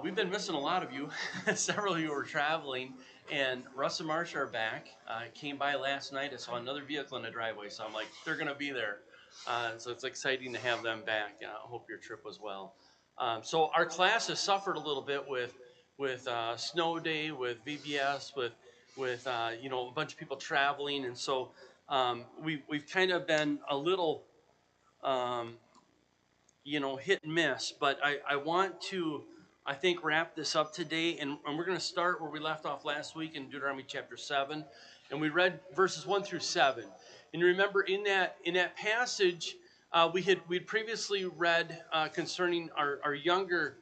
We've been missing a lot of you. Several of you were traveling, and Russ and Marsha are back. I came by last night. I saw another vehicle in the driveway, so I'm like, they're going to be there. So it's exciting to have them back. I hope your trip was well. So our class has suffered a little bit with snow day, with VBS, with a bunch of people traveling, and so we've kind of been a little um, hit and miss. But I want to, I think, wrap this up today. And we're going to start where we left off last week in Deuteronomy chapter 7. And we read verses 1 through 7. And you remember in that passage, we'd previously read concerning our younger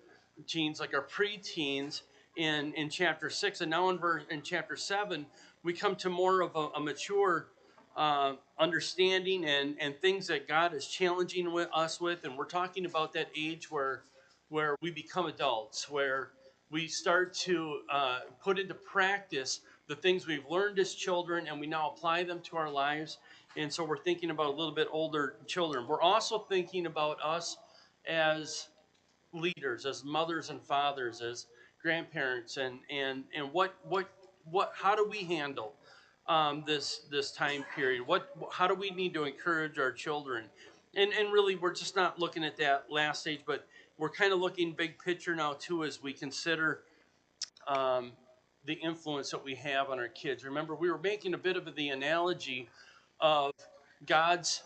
teens, like our preteens, in chapter 6. And now in chapter 7, we come to more of a mature understanding and things that God is challenging us with, and we're talking about that age where we become adults, where we start to put into practice the things we've learned as children, and we now apply them to our lives. And so we're thinking about a little bit older children. We're also thinking about us as leaders, as mothers and fathers, as grandparents, and what how do we handle this time period? How do we need to encourage our children? And really, we're just not looking at that last stage, but we're kind of looking big picture now too as we consider um, the influence that we have on our kids. Remember, we were making a bit of the analogy of God's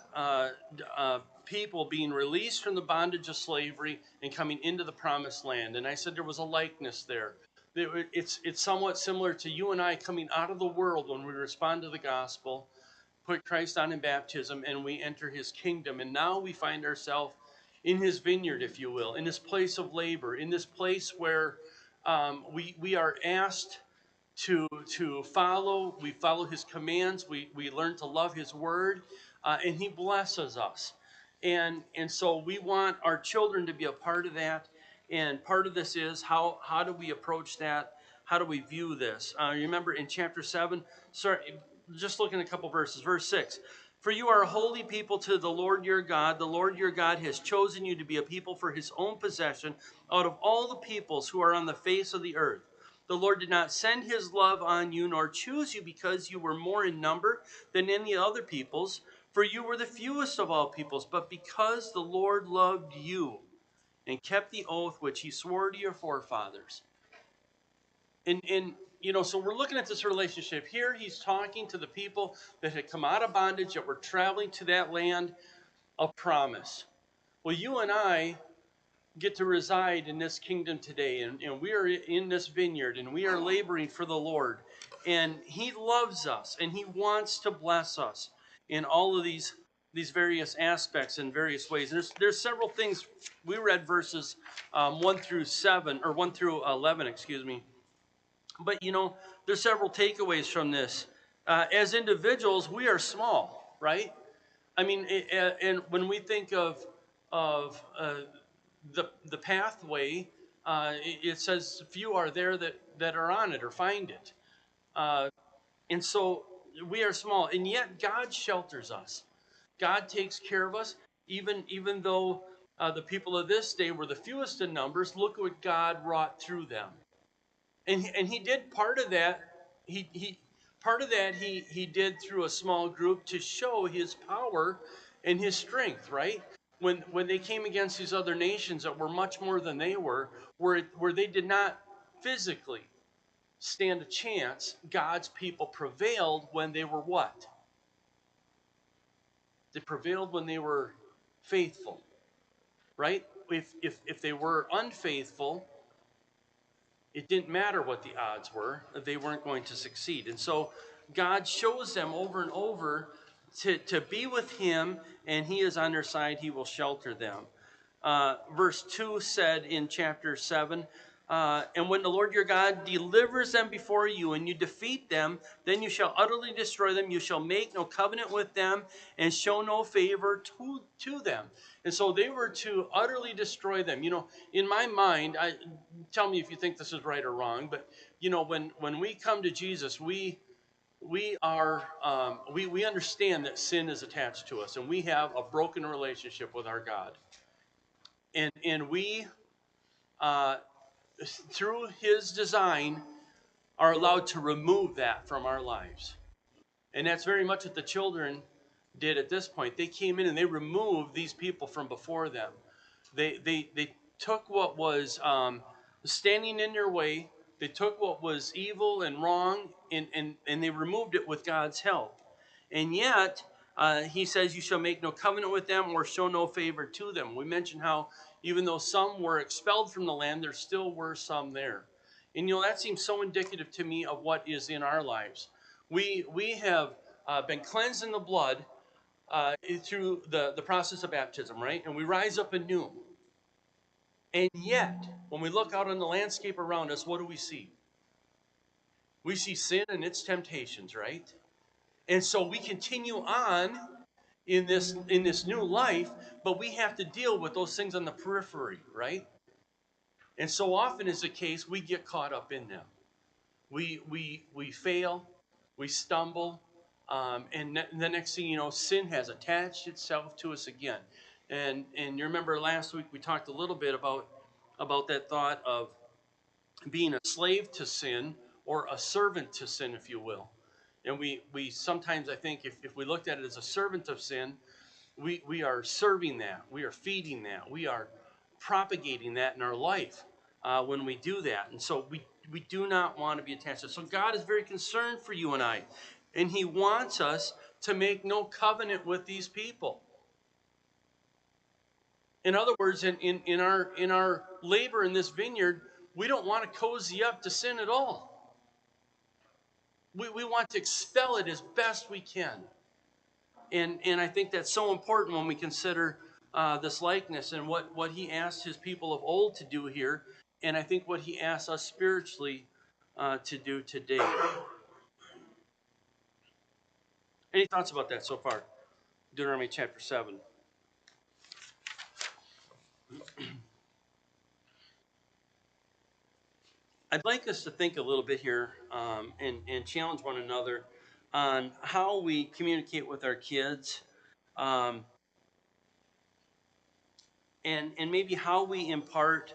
people being released from the bondage of slavery and coming into the promised land. And I said there was a likeness there. It's somewhat similar to you and I coming out of the world when we respond to the gospel, put Christ on in baptism, and we enter his kingdom. And now we find ourselves in his vineyard, if you will, in this place of labor, in this place where we are asked to follow. We follow his commands. We learn to love his word, and he blesses us. And so we want our children to be a part of that. And part of this is how do we approach that? How do we view this? You remember in chapter 7, sorry, just looking at a couple verses. Verse 6. For you are a holy people to the Lord your God. The Lord your God has chosen you to be a people for his own possession out of all the peoples who are on the face of the earth. The Lord did not send his love on you, nor choose you because you were more in number than any other peoples, for you were the fewest of all peoples, but because the Lord loved you and kept the oath which he swore to your forefathers. And so we're looking at this relationship. Here he's talking to the people that had come out of bondage, that were traveling to that land of promise. Well, you and I get to reside in this kingdom today, and we are in this vineyard, and we are laboring for the Lord. And he loves us, and he wants to bless us in all of these various aspects in various ways. And there's several things. We read verses 1 through 7, or 1 through 11, excuse me. But there's several takeaways from this. As individuals, we are small, right? I mean, and when we think of the pathway, it says few are there that are on it or find it. And so we are small, and yet God shelters us. God takes care of us, even though the people of this day were the fewest in numbers. Look what God wrought through them, and he did part of that. He did through a small group to show his power and his strength, right? When they came against these other nations that were much more than they were, where they did not physically stand a chance, God's people prevailed when they were what? They prevailed when they were faithful, right? If they were unfaithful, it didn't matter what the odds were, they weren't going to succeed. And so God shows them over and over to be with him, and he is on their side, he will shelter them. Verse 2 said in chapter 7, and when the Lord your God delivers them before you and you defeat them, then you shall utterly destroy them. You shall make no covenant with them and show no favor to them. And so they were to utterly destroy them. In my mind, tell me if you think this is right or wrong, but when we come to Jesus, we understand that sin is attached to us, and we have a broken relationship with our God, and we through his design, are allowed to remove that from our lives. And that's very much what the children did at this point. They came in and they removed these people from before them. They took what was standing in their way, they took what was evil and wrong, and they removed it with God's help. And yet, he says, you shall make no covenant with them or show no favor to them. We mentioned how even though some were expelled from the land, there still were some there. And that seems so indicative to me of what is in our lives. We have been cleansed in the blood through the process of baptism, right? And we rise up anew. And yet, when we look out on the landscape around us, what do we see? We see sin and its temptations, right? And so we continue on in this new life, but we have to deal with those things on the periphery, right? And so often is the case, we get caught up in them. We fail, we stumble, and the next thing you know, sin has attached itself to us again. And you remember last week we talked a little bit about that thought of being a slave to sin or a servant to sin, if you will. And we sometimes, I think, if we looked at it as a servant of sin, we are serving that, we are feeding that, we are propagating that in our life when we do that. And so we do not want to be attached to it. So God is very concerned for you and I. And he wants us to make no covenant with these people. In other words, in our labor in this vineyard, we don't want to cozy up to sin at all. We want to expel it as best we can. And I think that's so important when we consider this likeness and what he asked his people of old to do here, and I think what he asks us spiritually to do today. Any thoughts about that so far? Deuteronomy chapter 7. I'd like us to think a little bit here and challenge one another on how we communicate with our kids, um, and maybe how we impart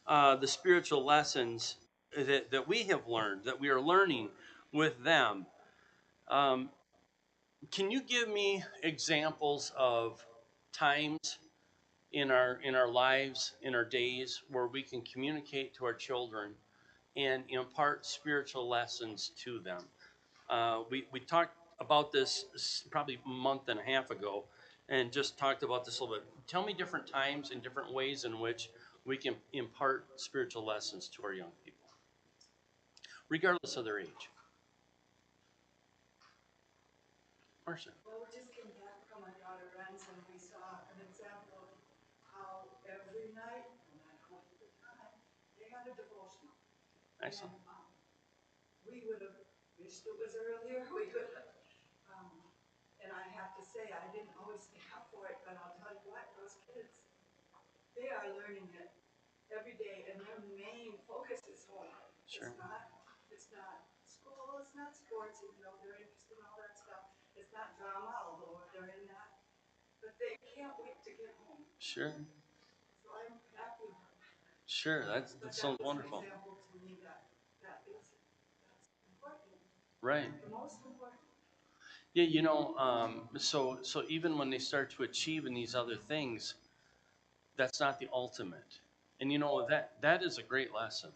the spiritual lessons that we have learned, that we are learning with them. Um, can you give me examples of times in our lives, in our days, where we can communicate to our children and impart spiritual lessons to them? We talked about this probably a month and a half ago, and just talked about this a little bit. Tell me different times and different ways in which we can impart spiritual lessons to our young people, regardless of their age. Marcia. Well, we just came back from my daughter Ren's, and we saw an example of how every night, no matter what the time, they had a devotional. Excellent. And we would have wished it was earlier. We would have, and I have to say, I didn't always stay up for it, but I'll tell you what, those kids, they are learning it every day, and their main focus is home. Sure. It's not school, it's not sports, even though they're interested in all that stuff. It's not drama, although they're in that. But they can't wait to get home. Sure. So I'm happy. Sure. That sounds wonderful. An example to me that's important. Right. The most important. Yeah. So even when they start to achieve in these other things, that's not the ultimate. And that is a great lesson,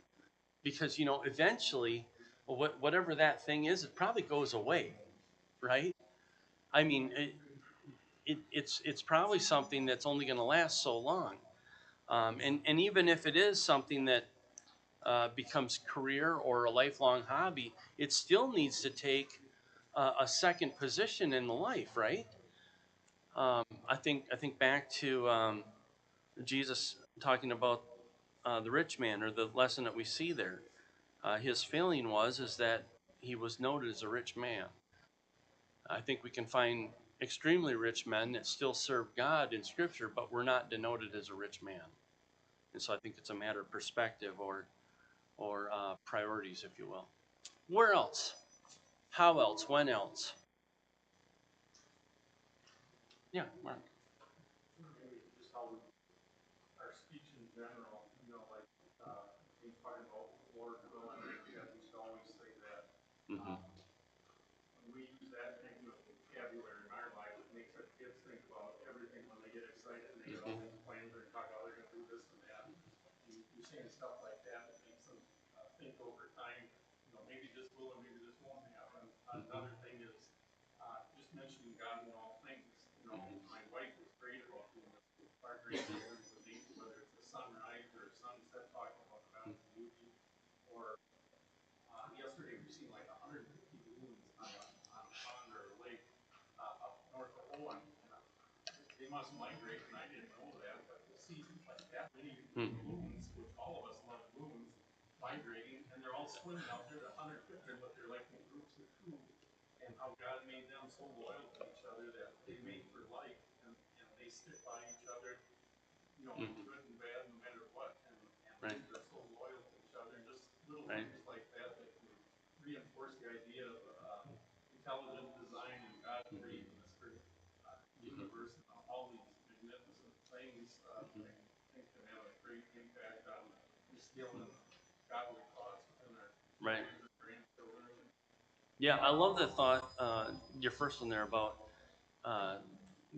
because eventually, whatever that thing is, it probably goes away, right? I mean, it's probably something that's only going to last so long, and even if it is something that becomes career or a lifelong hobby, it still needs to take a second position in the life, right? I think back to Jesus talking about the rich man, or the lesson that we see there. His failing is that he was noted as a rich man. I think we can find extremely rich men that still serve God in Scripture, but were not denoted as a rich man. And so I think it's a matter of perspective or priorities, if you will. Where else? How else? When else? Yeah, Mark. Just how our speech in general, like talking about Lord willing, yeah, we should always say that. Mm-hmm. When we use that kind of vocabulary in our life, it makes our kids think about everything when they get excited and they get all these plans and talk how they're going to do this and that. You're saying stuff like that that makes them think over time, maybe this will and maybe this won't happen. Another thing is just mentioning God in all things. My wife is great about doing this with our grandchildren, whether it's a sunrise or a sunset, talking about God's beauty. Or yesterday we seen like 150 balloons on a pond or a lake up north of Owen. They must migrate, and I didn't know that, but to see like that many balloons, which all of us love balloons, migrating, and they're all swimming out there, the 150, but they're like in groups of two, and how God made them so loyal to each other that they mate for life, and they stick by each other, good and bad, no matter what, and Right. they're so loyal to each other, and just little Right. things like that that can reinforce the idea of intelligent design and God creating this great universe and all these magnificent things. I think can have a great impact on instilling godly thoughts within our Right. children and grandchildren. Yeah, I love that thought. Your first one there about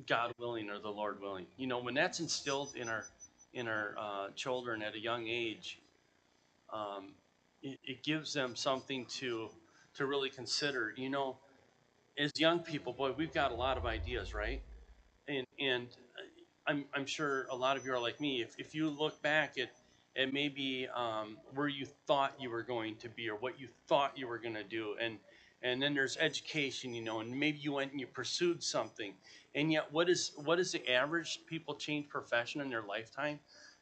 God willing or the Lord willing. When that's instilled in our children at a young age, it gives them something to really consider. As young people, boy, we've got a lot of ideas, right? And I'm sure a lot of you are like me. If you look back at maybe where you thought you were going to be or what you thought you were going to do, and then there's education, and maybe you went and you pursued something, and yet what is the average people change profession in their lifetime?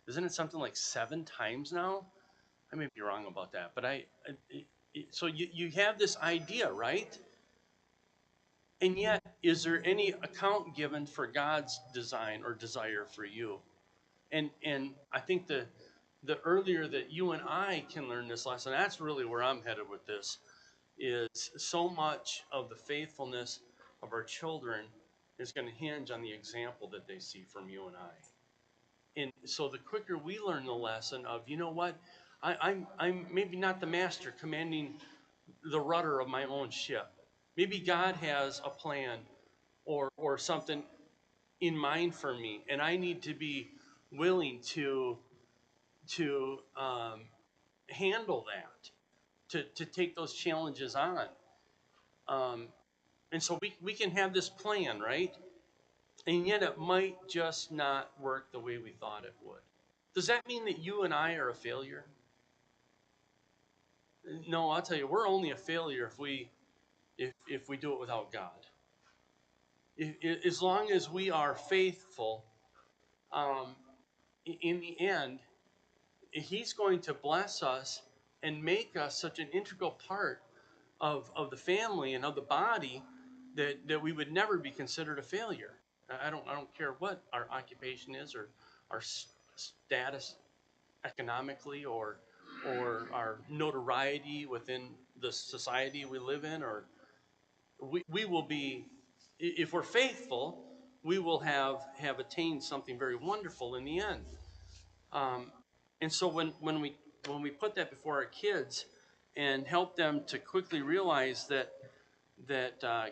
Isn't it something like 7 times now? I may be wrong about that, but so you have this idea, right? And yet, is there any account given for God's design or desire for you? And I think the earlier that you and I can learn this lesson, that's really where I'm headed with this, is so much of the faithfulness of our children is going to hinge on the example that they see from you and I. And so the quicker we learn the lesson of, you know what, I'm maybe not the master commanding the rudder of my own ship. Maybe God has a plan or something in mind for me, and I need to be willing to handle that, to take those challenges on. Um, and so we can have this plan, right? And yet it might just not work the way we thought it would. Does that mean that you and I are a failure? No, I'll tell you, we're only a failure if we do it without God. As long as we are faithful, um, in the end, He's going to bless us and make us such an integral part of the family and of the body that we would never be considered a failure. I don't care what our occupation is or our status economically or our notoriety within the society we live in, or we will be, if we're faithful, we will have attained something very wonderful in the end. Um, and so when we put that before our kids and help them to quickly realize that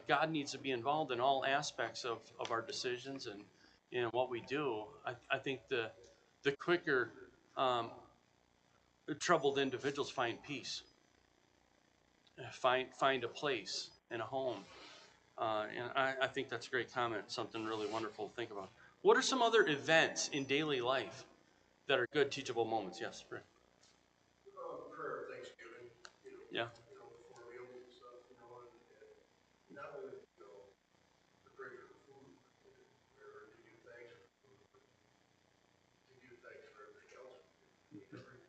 God needs to be involved in all aspects of our decisions and what we do, I think the quicker troubled individuals find peace, find a place and a home. And I think that's a great comment, something really wonderful to think about. What are some other events in daily life that are good teachable moments? Yes, Rick. Prayer of Thanksgiving, Yeah. Before meals and stuff, and not only, to pray for the food, or to give thanks for food, but to give thanks for everything else we do. Every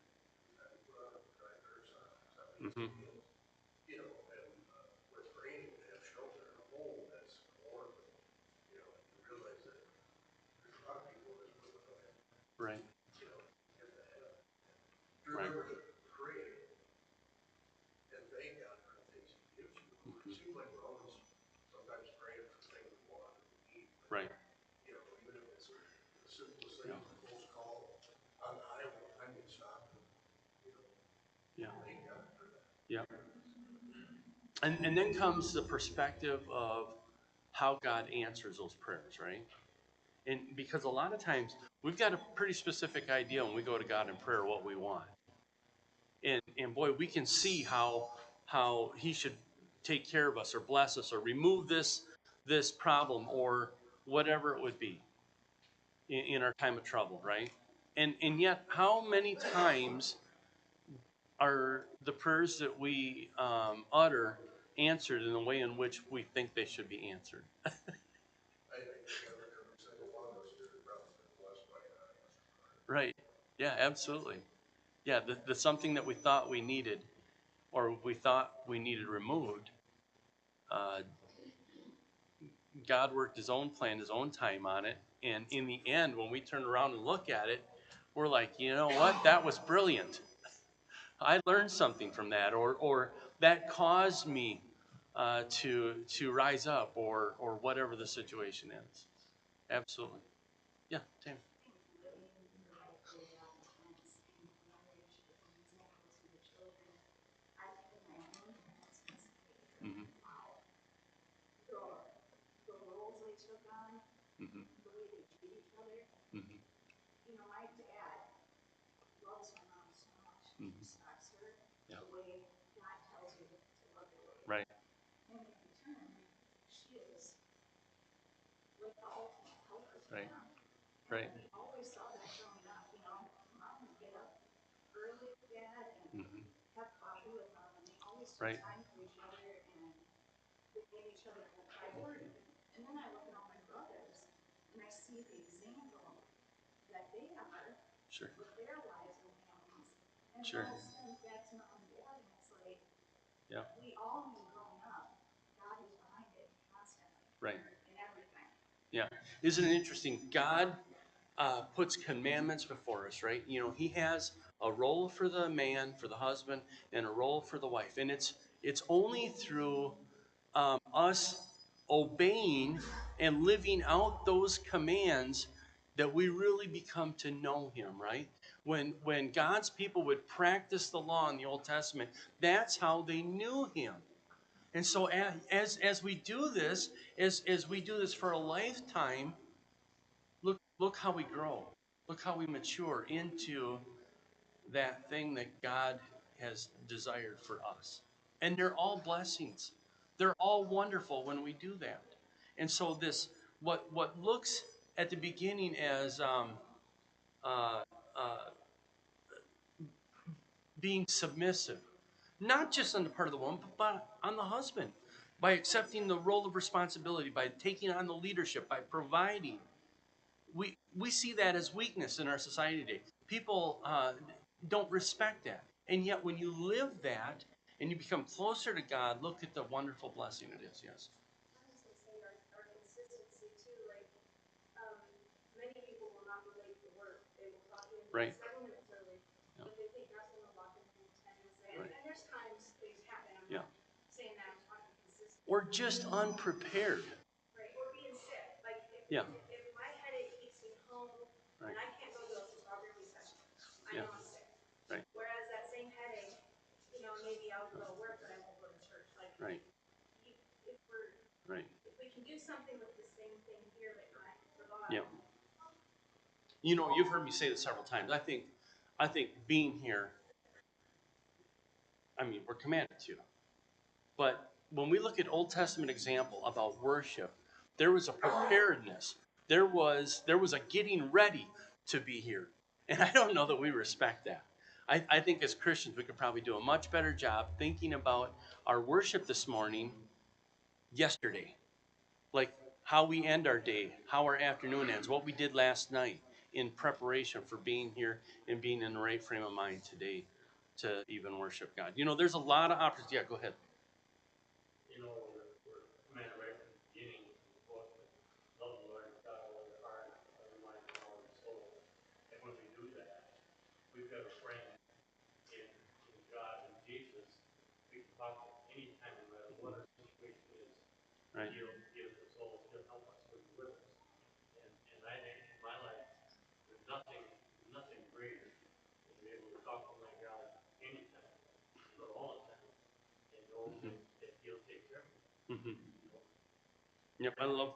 time we put on a dry pair of socks, that means Mm-hmm. meals, and when it's raining, to have shelter and a home that's warm, to realize that there's a lot of people in this world that don't have, Right. have to have. To Right. remember to pray and thank God for the things He gives you. It seems like we're always sometimes praying for things we want or we need. But, Right. even if it's the simplest thing, Yeah. a close call on the highway, I get stopped. And, Yeah. Thank God for that. Yeah. And then comes the perspective of how God answers those prayers, right? And because a lot of times we've got a pretty specific idea when we go to God in prayer what we want. And boy, we can see how he should take care of us or bless us or remove this problem or whatever it would be in our time of trouble, right? And yet how many times are the prayers that we utter answered in the way in which we think they should be answered? I think every single one of us here has probably been blessed by God. Right. Yeah, absolutely. Yeah, the something that we thought we needed or we thought we needed removed, uh, God worked his own plan, his own time on it. And in the end, when we turn around and look at it, we're like, you know what? That was brilliant. I learned something from that, or that caused me to rise up, or whatever the situation is. Absolutely. Yeah, Tam. Mm-hmm. The roles they took on, Mm-hmm. the way they treat each other. Mm-hmm. You know, my dad loves my mom so much. He Mm-hmm. respects her Yeah. the way God tells you to love your wife. Right. And in return, she is like the ultimate helper to Right. him. Right. And we always saw that growing up. You know, mom would get up early with dad and Mm-hmm. have coffee with mom, and they always took Right. time for each other, and they gave each other a priority. And then I look at all my brothers, and I see the example that they are Sure. with their wives and families. And Sure. that stems back to mom and dad, and it's like, Yeah. we all knew growing up, God was behind it constantly. Right. In everything. Yeah. Isn't it interesting? God puts commandments before us, right? You know, he has a role for the man, for the husband, and a role for the wife. And it's only through us obeying and living out those commands that we really become to know him, right? When God's people would practice the law in the Old Testament, that's how they knew him. And so as we do this, as we do this for a lifetime, look how we grow. Look how we mature into that thing that God has desired for us. And they're all blessings. They're all wonderful when we do that. And so this, what looks at the beginning as uh, uh, being submissive, not just on the part of the woman, but on the husband, by accepting the role of responsibility, by taking on the leadership, by providing. We see that as weakness in our society today. People don't respect that. And yet when you live that and you become closer to God, look at the wonderful blessing it is. Yes. I was gonna say our consistency too, like, many people will not relate the work. They will clock in Right. 7 minutes early, Yeah. but they think that's when they'll walk in 10 minutes late. Right. And there's times things happen. I'm Yeah. not saying that, I'm talking consistent. Or just unprepared. Right, or being sick. Like, Yeah. if my headache keeps me home Right. and I can't go to a strawberry session, I Yeah. know I'm sick. Right. Whereas that same headache, you know, maybe I'll go to work, but I won't go to church. Like, Right. if we're, Right. if we can do something with the same thing here that God provides. Yeah. You know, you've heard me say this several times. I think being here, I mean, we're commanded to. But when we look at Old Testament example about worship, there was a preparedness. There was a getting ready to be here. And I don't know that we respect that. I think as Christians we could probably do a much better job thinking about our worship this morning yesterday. Like how we end our day, how our afternoon ends, what we did last night in preparation for being here and being in the right frame of mind today to even worship God. You know, there's a lot of opportunities. Yeah, go ahead. You know, we're commanded right from the beginning of the book, love the Lord your God with all your heart, all your mind, and all your soul. And when we do that, we've got a friend in God and Jesus. We can talk to anytime, no matter what our situation is. Right. He'll give us souls, he'll help us, he'll be with us. And I think in my life, there's nothing greater than to be able to talk to my God anytime. Mm-hmm. Yep, I love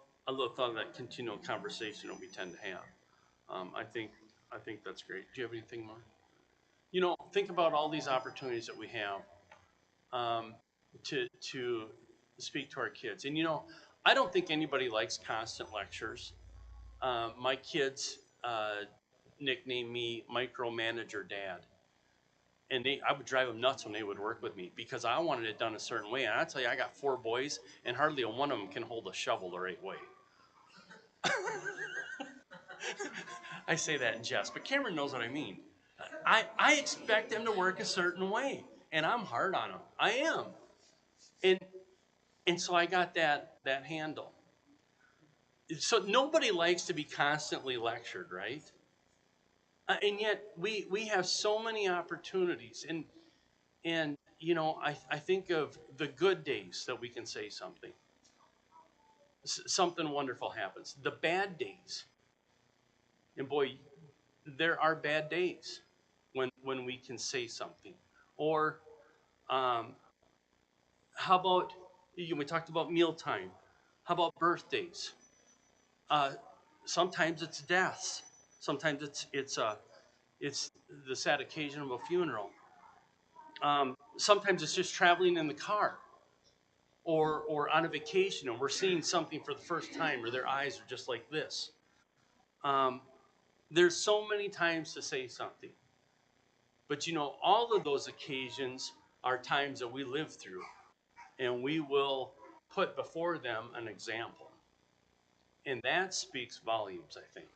thought of that continual conversation that we tend to have. I think that's great. Do you have anything more? Think about all these opportunities that we have to speak to our kids. And I don't think anybody likes constant lectures. My kids nickname me micromanager dad, and I would drive them nuts when they would work with me because I wanted it done a certain way. And I tell you, I got 4 boys, and hardly one of them can hold a shovel the right way. I say that in jest, but Cameron knows what I mean. I expect them to work a certain way, and I'm hard on them. I am, and so I got that handle. So nobody likes to be constantly lectured, right? And yet we have so many opportunities, and I think of the good days that we can say something. Something wonderful happens. The bad days, and boy, there are bad days when we can say something. Or um, how about we talked about mealtime? How about birthdays? Uh, Sometimes it's deaths. Sometimes it's the sad occasion of a funeral. Sometimes it's just traveling in the car, or on a vacation, and we're seeing something for the first time, or their eyes are just like this. Um, there's so many times to say something, but all of those occasions are times that we live through, and we will put before them an example, and that speaks volumes. I think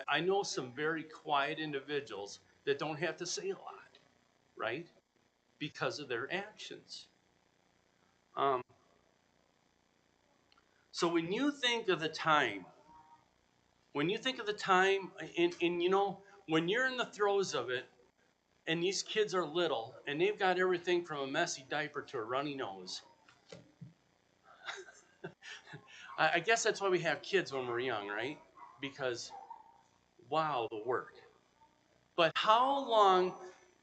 I know some very quiet individuals that don't have to say a lot, right? Because of their actions. Um, so when you think of the time, and when you're in the throes of it, and these kids are little, and they've got everything from a messy diaper to a runny nose. I guess that's why we have kids when we're young, right? Because, wow, the work. But how long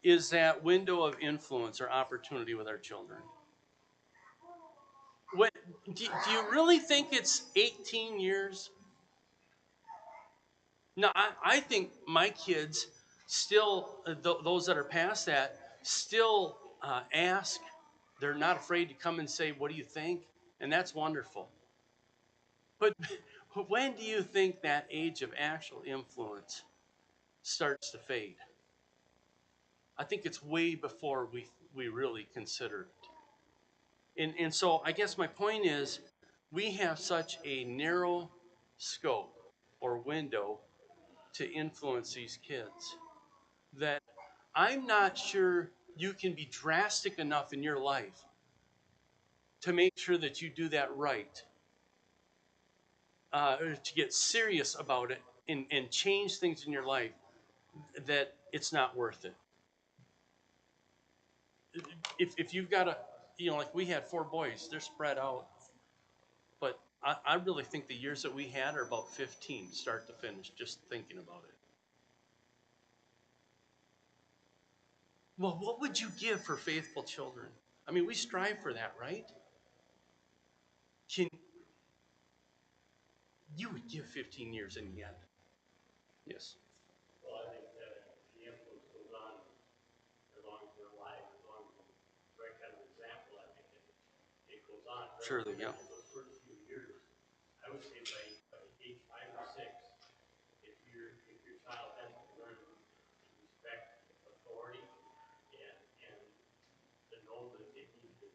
is that window of influence or opportunity with our children? What, do you really think it's 18 years? No, I think my kids still, those that are past that, still ask. They're not afraid to come and say, "What do you think?" And that's wonderful. But when do you think that age of actual influence starts to fade? I think it's way before we really consider it. And so I guess my point is we have such a narrow scope or window to influence these kids that I'm not sure you can be drastic enough in your life to make sure that you do that right, to get serious about it and change things in your life, that it's not worth it. If you've got like we had 4 boys, they're spread out, but I really think the years that we had are about 15, start to finish, just thinking about it. Well, what would you give for faithful children? I mean, we strive for that, right? Can you would give 15 years in the end? Yes. Well, I think that the influence goes on as long as they're alive, as long as you right kind of example. I think it goes on. Surely, yeah. Those first few years, I would say by age 5 or 6, if your child hasn't learned to respect authority and to know that they need to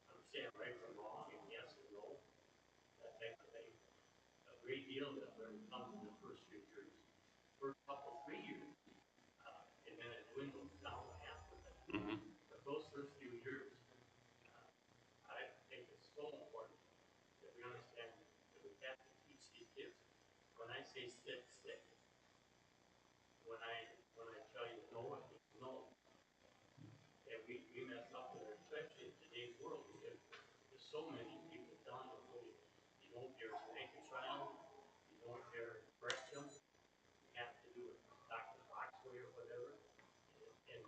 understand right from wrong and yes and no, that type of thing, a great deal of that learning comes in the first few years. First couple, 3 years, and then it dwindles down after that. Mm-hmm. But those first few years, I think it's so important that we understand that we have to teach these kids. When I say stick, stick. When I tell you no, it means no. And we mess up with it, especially in today's world, because there's so many people telling us, well, you don't dare spank a child, you don't dare correct them, you have to do it Dr. Fox way or whatever. And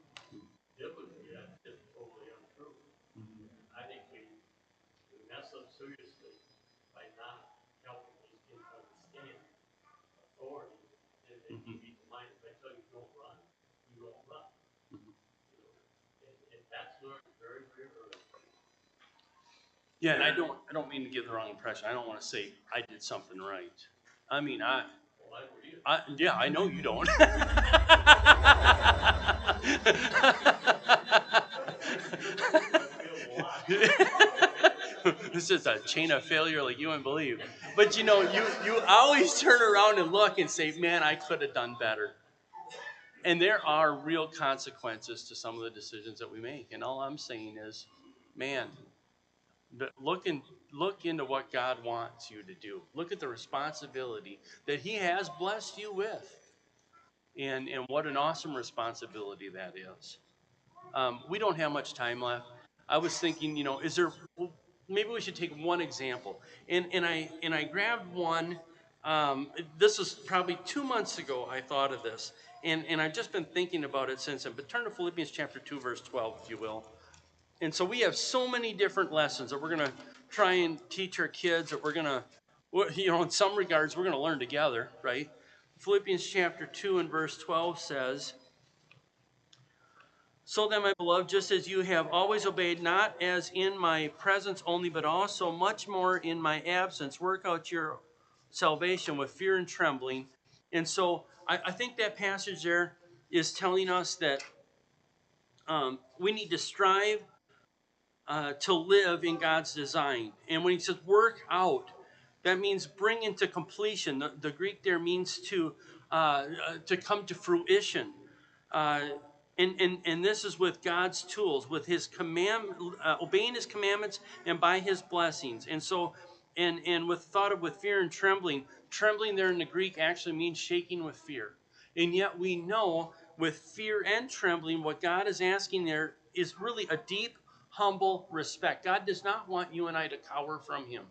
biblically, that's just totally untrue. I think we mess so seriously by not helping these kids understand authority, and they keep in mind, if I tell you don't run, you won't run. You know, and that's learned very, very early. Yeah, and I don't mean to give the wrong impression. I don't want to say I did something right. I mean, Well, I believe it. yeah, I know you don't. This is a chain of failure like you wouldn't believe. But you know, you always turn around and look and say, man, I could have done better. And there are real consequences to some of the decisions that we make. And all I'm saying is, man, look into what God wants you to do. Look at the responsibility that He has blessed you with. And what an awesome responsibility that is. We don't have much time left. I was thinking, you know, maybe we should take one example. And I grabbed one. This was probably 2 months ago I thought of this. And I've just been thinking about it since then. But turn to Philippians chapter 2, verse 12, if you will. And so we have so many different lessons that we're going to try and teach our kids, that we're going to, you know, in some regards, we're going to learn together, right? Philippians chapter 2 and verse 12 says, so then, my beloved, just as you have always obeyed, not as in my presence only, but also much more in my absence, work out your salvation with fear and trembling. And so I think that passage there is telling us that we need to strive to live in God's design. And when he says work out, that means bring into completion. The Greek there means to come to fruition. And this is with God's tools, with His obeying His commandments, and by His blessings. And so, and with thought of with fear and trembling. Trembling there in the Greek actually means shaking with fear. And yet we know with fear and trembling, what God is asking there is really a deep, humble respect. God does not want you and I to cower from Him.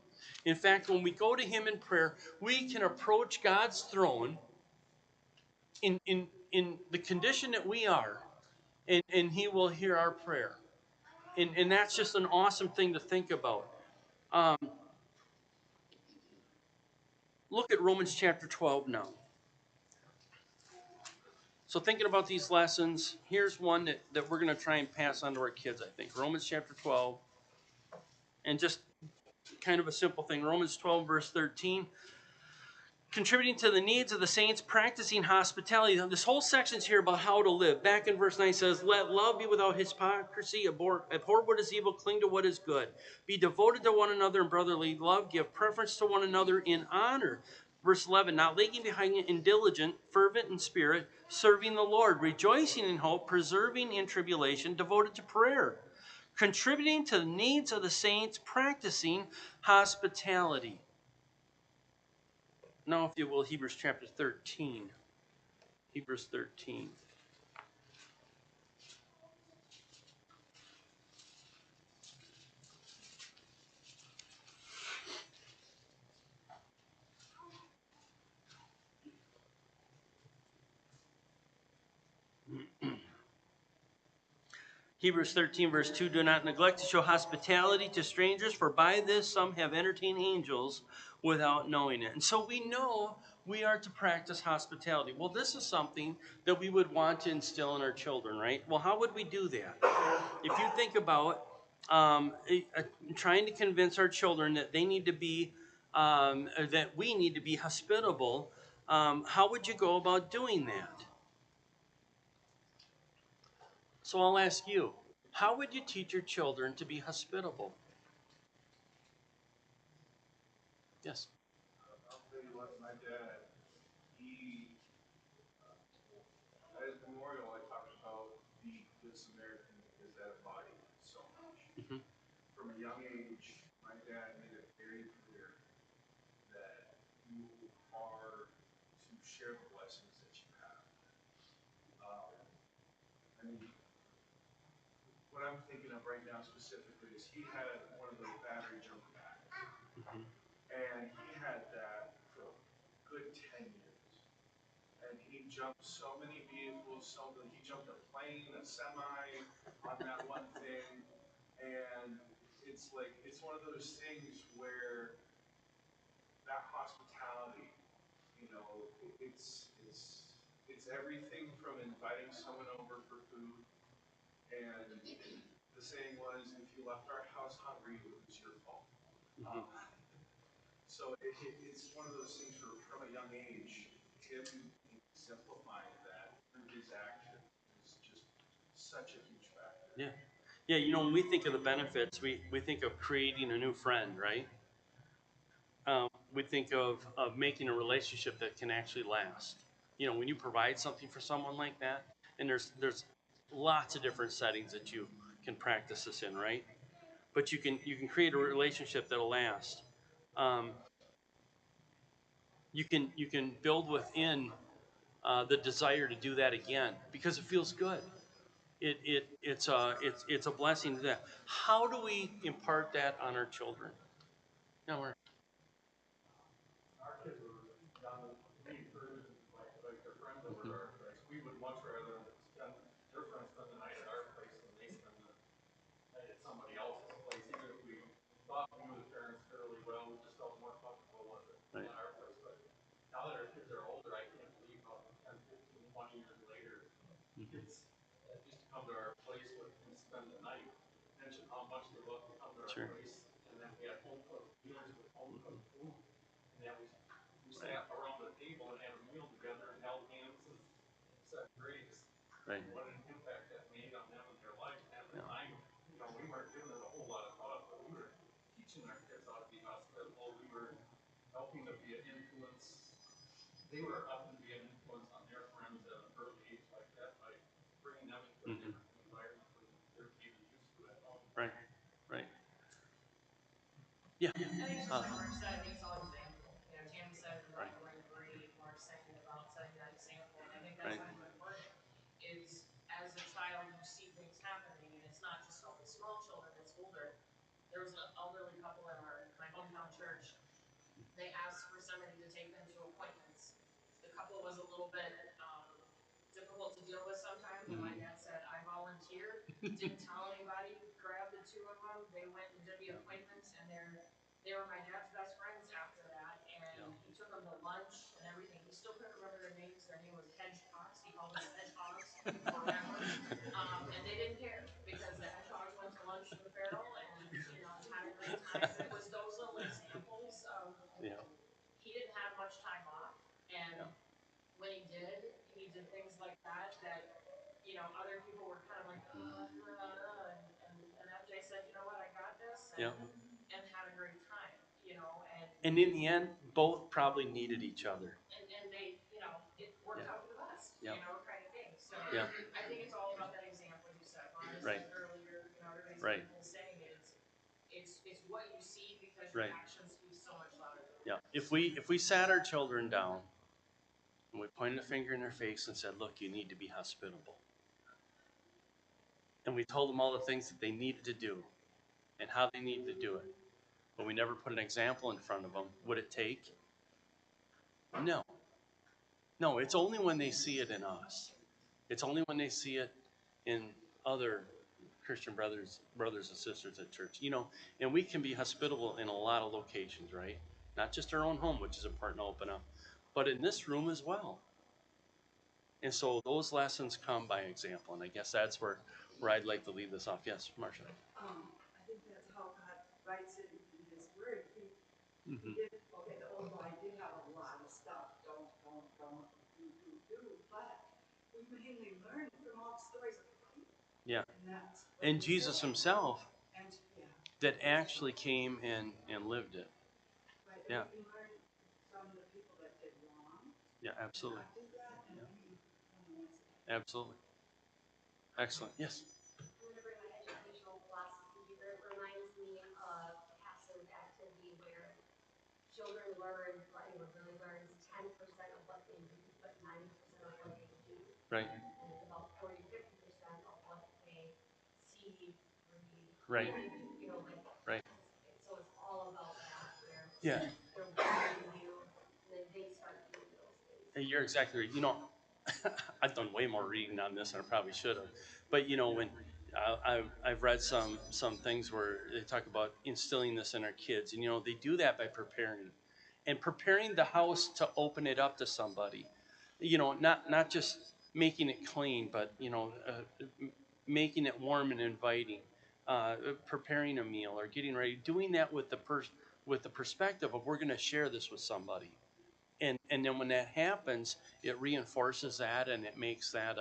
In fact, when we go to Him in prayer, we can approach God's throne in the condition that we are, and He will hear our prayer. And that's just an awesome thing to think about. Look at Romans chapter 12 now. So thinking about these lessons, here's one that we're going to try and pass on to our kids, I think. Romans chapter 12. And just kind of a simple thing. Romans 12, verse 13. Contributing to the needs of the saints, practicing hospitality. Now, this whole section's here about how to live. Back in verse 9 says, let love be without hypocrisy, abhor what is evil, cling to what is good. Be devoted to one another in brotherly love, give preference to one another in honor. Verse 11, not lagging behind in diligent, fervent in spirit, serving the Lord, rejoicing in hope, persevering in tribulation, devoted to prayer. Contributing to the needs of the saints, practicing hospitality. Now, if you will, Hebrews chapter 13. Hebrews 13. Hebrews 13, verse 2, do not neglect to show hospitality to strangers, for by this some have entertained angels without knowing it. And so we know we are to practice hospitality. Well, this is something that we would want to instill in our children, right? Well, how would we do that? If you think about trying to convince our children that they need to be, that we need to be hospitable, how would you go about doing that? So I'll ask you, how would you teach your children to be hospitable? Yes. I'll tell you what, my dad, he, at his memorial, I talked about the Good Samaritan is that embodied so much. Mhm. From a young age, my dad made it very clear that you are to share the blessings that you have. I mean, what I'm thinking of right now specifically is he had one of those battery jump packs. Mhm. And he had that for a good 10 years. And he jumped so many vehicles, he jumped a plane, a semi on that one thing. And it it's like, it's one of those things where that hospitality, you know, it's everything from inviting someone over for food, and the saying was, if you left our house hungry, it was your fault. Um, so it's one of those things where from a young age, him exemplifying that through his action is just such a huge factor. Yeah. Yeah, you know, when we think of the benefits, we think of creating a new friend, right? We think of making a relationship that can actually last. You know, when you provide something for someone like that, and there's lots of different settings that you can practice this in, right? But you can create a relationship that'll last. Um, you can build within the desire to do that again because it feels good. It's a blessing to that. How do we impart that on our children? No, we're Our kids were young, we encouraged, like their friends over at our place, we would much rather spend, their friends spend the night at our place than they spend the night at somebody else's place, even if we thought we knew the parents fairly well, we just felt more comfortable with it Right. at our place. But now that our kids are older, I can't believe how 10, 15, 20 years later, kids that used to come to our place with and spend the night, mention how much they love to come to our Sure. place, and then we had home cooked meals with home cooked food. And then we sat around the table and had a meal together and held hands and said grace. right. What an impact that made on them in their life. And at the Yeah. time, you know, we weren't giving it a whole lot of thought, but we were teaching our kids how to be hospitable. We were helping to be an influence. They were helping to be an influence on their friends at an early age like that by bringing them into a different environment than they're maybe used to at home. Right. Right. Yeah. I think it's just like Mark said, I think it's all example. You know, Tammy said about Right. going to breed, Mark saying about setting that example. And I think that's Right. kind of important is as a child you see things happening and it's not just only small children, it's older. There was an elderly couple in my hometown church. They asked for somebody to take them to appointments. The couple was a little bit difficult to deal with sometimes, and my dad said, I volunteered, didn't tell anybody, grabbed the two of them, they went and did the appointments, and they were my dad's best friends after that, and he took them to lunch and everything. He still couldn't remember their names. Their name was Hedgehogs. He called them Hedgehogs forever. And they didn't care because the Hedgehogs went to lunch with Farrell and, you know, had a great time. And it was those little examples of Yeah. he didn't have much time off, and when he did things like that, you know, other people were kind of like, and FJ said, you know what, I got this, and had a great time, you know, And in the end, both probably needed each other. and they, you know, it worked out for the best, Yeah. you know, kind of thing. So Yeah. I think it's all about that example you said. Ron Right. said earlier, you know, everybody's Right. saying it's what you see because Right. your actions speak so much louder than Yeah. words. If we sat our children down and we pointed a finger in their face and said, look, you need to be hospitable. And we told them all the things that they needed to do and how they needed to do it. But we never put an example in front of them. Would it take? No. No, it's only when they see it in us. It's only when they see it in other Christian brothers and sisters at church. You know, and we can be hospitable in a lot of locations, right? Not just our own home, which is important to open up, but in this room as well. And so those lessons come by example, and I guess that's where I'd like to leave this off. Yes, Marcia. I think that's how God writes it in his word. He Mm-hmm. did, okay, the old boy did have a lot of stuff, don't, do, but we mainly learn from all the stories of the people. Yeah. And that's what And he Jesus said. himself And, yeah. that actually came and lived it. Right, Yeah. we can learn from the people that did wrong. Yeah, absolutely. Not do that, and we, Absolutely. Excellent. Yes. I'm going to bring my educational philosophy here. It reminds me of passive activity where children learn, really learns 10% of what they do, but 90% of what they do. Right. And it's about 40-50% of what they see, read. Right. You know, like, Right. so it's all about that where Yeah. they're watching you and then they start doing those things. Hey, you're exactly right. You know, I've done way more reading on this than I probably should have. But you know, I've read some things where they talk about instilling this in our kids, and they do that by preparing the house to open it up to somebody. Not just making it clean, but making it warm and inviting, preparing a meal or getting ready, doing that with with the perspective of we're going to share this with somebody, and then when that happens, it reinforces that and it makes that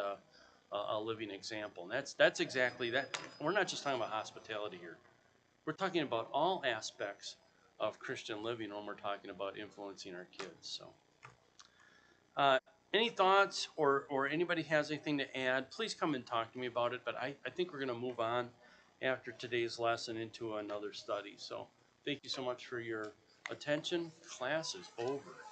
a living example. And that's exactly that. We're not just talking about hospitality here. We're talking about all aspects of Christian living when we're talking about influencing our kids. So, any thoughts or anybody has anything to add, please come and talk to me about it. But I think we're going to move on after today's lesson into another study. So, thank you so much for your attention. Class is over.